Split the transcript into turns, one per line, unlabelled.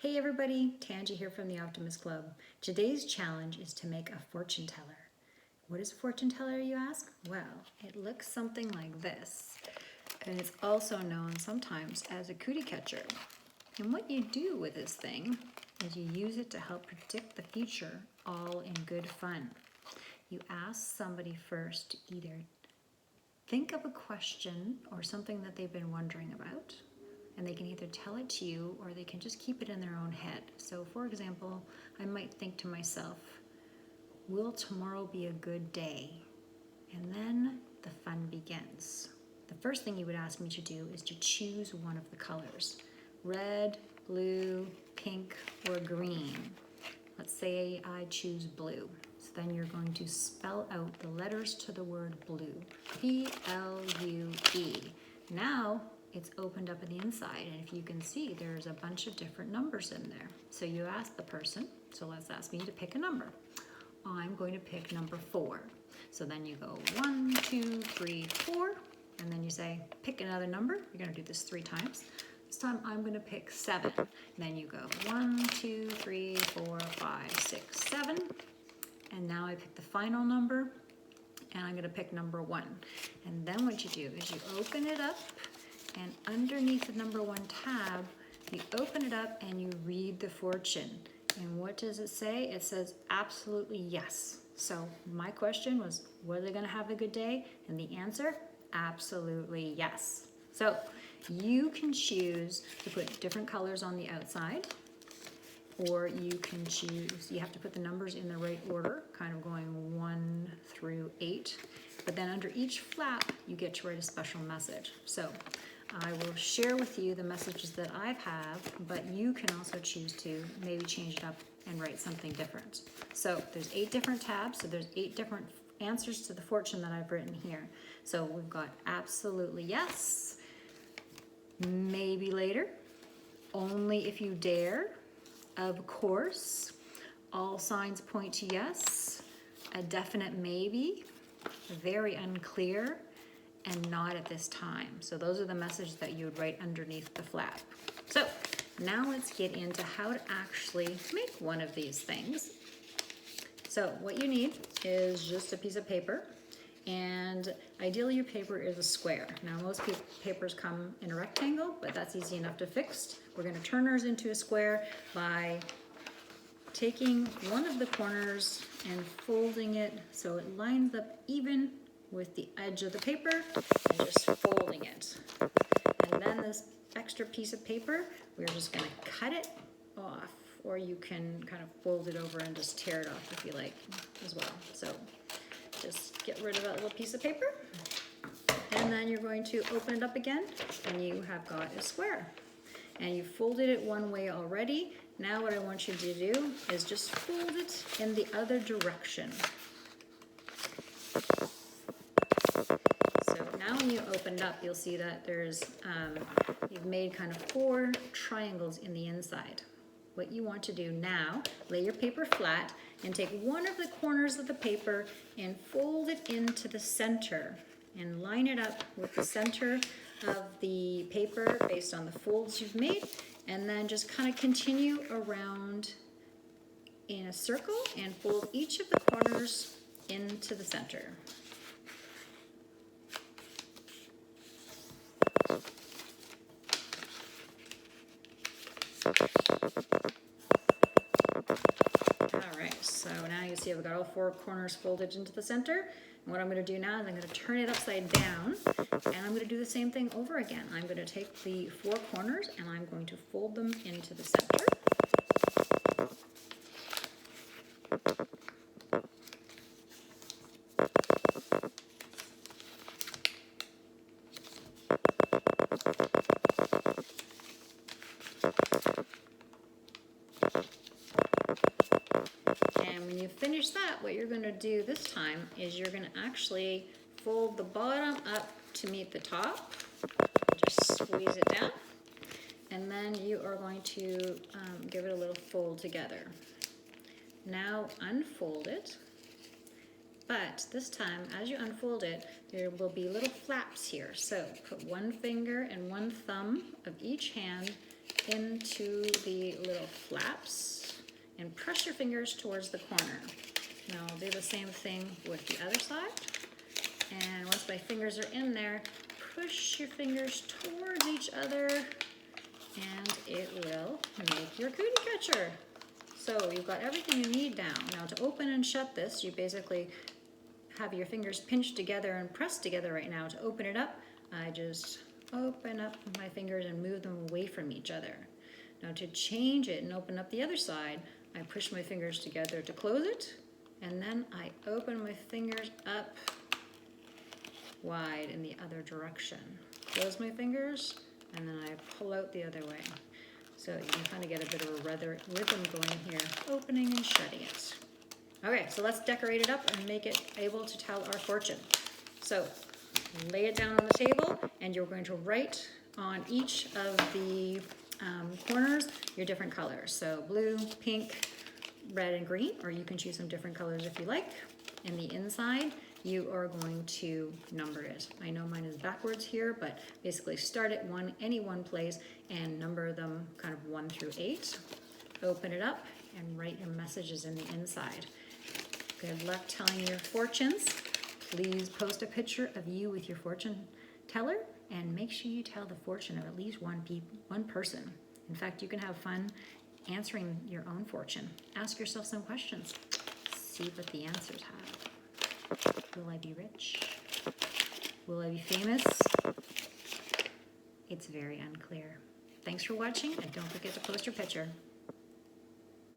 Hey everybody, Tangi here from the Optimist Club. Today's challenge is to make a fortune teller. What is a fortune teller, you ask? Well, it looks something like this, and it's also known sometimes as a cootie catcher. And what you do with this thing is you use it to help predict the future, all in good fun. You ask somebody first to either think of a question or something that they've been wondering about, and they can either tell it to you or they can just keep it in their own head. So for example, I might think to myself, will tomorrow be a good day? And then the fun begins. The first thing you would ask me to do is to choose one of the colors: red, blue, pink, or green. Let's say I choose blue. So then you're going to spell out the letters to the word blue. P-L-U-E. Now it's opened up on the inside, and if you can see, there's a bunch of different numbers in there. So you ask the person, so let's ask me to pick a number. I'm going to pick number 4. So then you go 1, 2, 3, 4, and then you say, pick another number. You're going to do this 3 times. This time I'm going to pick 7. Then you go 1, 2, 3, 4, 5, 6, 7. And now I pick the final number, and I'm going to pick number 1. And then what you do is you open it up, and underneath the number 1 tab, you open it up and you read the fortune. And what does it say? It says absolutely yes. So my question was, were they going to have a good day? And the answer, absolutely yes. So you can choose to put different colors on the outside, or you can choose, you have to put the numbers in the right order, kind of going 1 through 8. But then under each flap, you get to write a special message. So I will share with you the messages that I have, but you can also choose to maybe change it up and write something different. So there's 8 different tabs, so there's 8 different answers to the fortune that I've written here. So we've got absolutely yes, maybe later, only if you dare, of course, all signs point to yes, a definite maybe, very unclear, and not at this time. So those are the messages that you would write underneath the flap. So now let's get into how to actually make one of these things. So what you need is just a piece of paper, and ideally your paper is a square. Now most papers come in a rectangle, but that's easy enough to fix. We're going to turn ours into a square by taking one of the corners and folding it so it lines up even with the edge of the paper, and just folding it. And then this extra piece of paper, we're just going to cut it off, or you can kind of fold it over and just tear it off if you like as well. So just get rid of that little piece of paper, and then you're going to open it up again, and you have got a square. And you folded it one way already. Now what I want you to do is just fold it in the other direction. So now when you open it up, you'll see that there's, you've made kind of 4 triangles in the inside. What you want to do now, lay your paper flat and take one of the corners of the paper and fold it into the center and line it up with the center of the paper based on the folds you've made, and then just kind of continue around in a circle and fold each of the corners into the center. Alright, so now you see I've got all 4 corners folded into the center. And what I'm going to do now is I'm going to turn it upside down, and I'm going to do the same thing over again. I'm going to take the 4 corners and I'm going to fold them into the center. And when you finish that, what you're going to do this time is you're going to actually fold the bottom up to meet the top. Just squeeze it down. And then you are going to give it a little fold together. Now unfold it. But this time, as you unfold it, there will be little flaps here. So put one finger and one thumb of each hand into the little flaps and press your fingers towards the corner. Now I'll do the same thing with the other side. And once my fingers are in there, push your fingers towards each other and it will make your cootie catcher. So you've got everything you need now. Now to open and shut this, you basically have your fingers pinched together and pressed together right now. To open it up, I just open up my fingers and move them away from each other. Now to change it and open up the other side, I push my fingers together to close it, and then I open my fingers up wide in the other direction. Close my fingers, and then I pull out the other way. So you can kind of get a bit of a rhythm going here, opening and shutting it. Okay, so let's decorate it up and make it able to tell our fortune. So lay it down on the table, and you're going to write on each of the corners your different colors. So blue, pink, red, and green, or you can choose some different colors if you like. In the inside, you are going to number it. I know mine is backwards here, but basically start at any one place and number them kind of 1 through 8. Open it up and write your messages in the inside. Good luck telling your fortunes. Please post a picture of you with your fortune teller and make sure you tell the fortune of at least one person. In fact, you can have fun answering your own fortune. Ask yourself some questions. See what the answers have. Will I be rich? Will I be famous? It's very unclear. Thanks for watching, and don't forget to post your picture.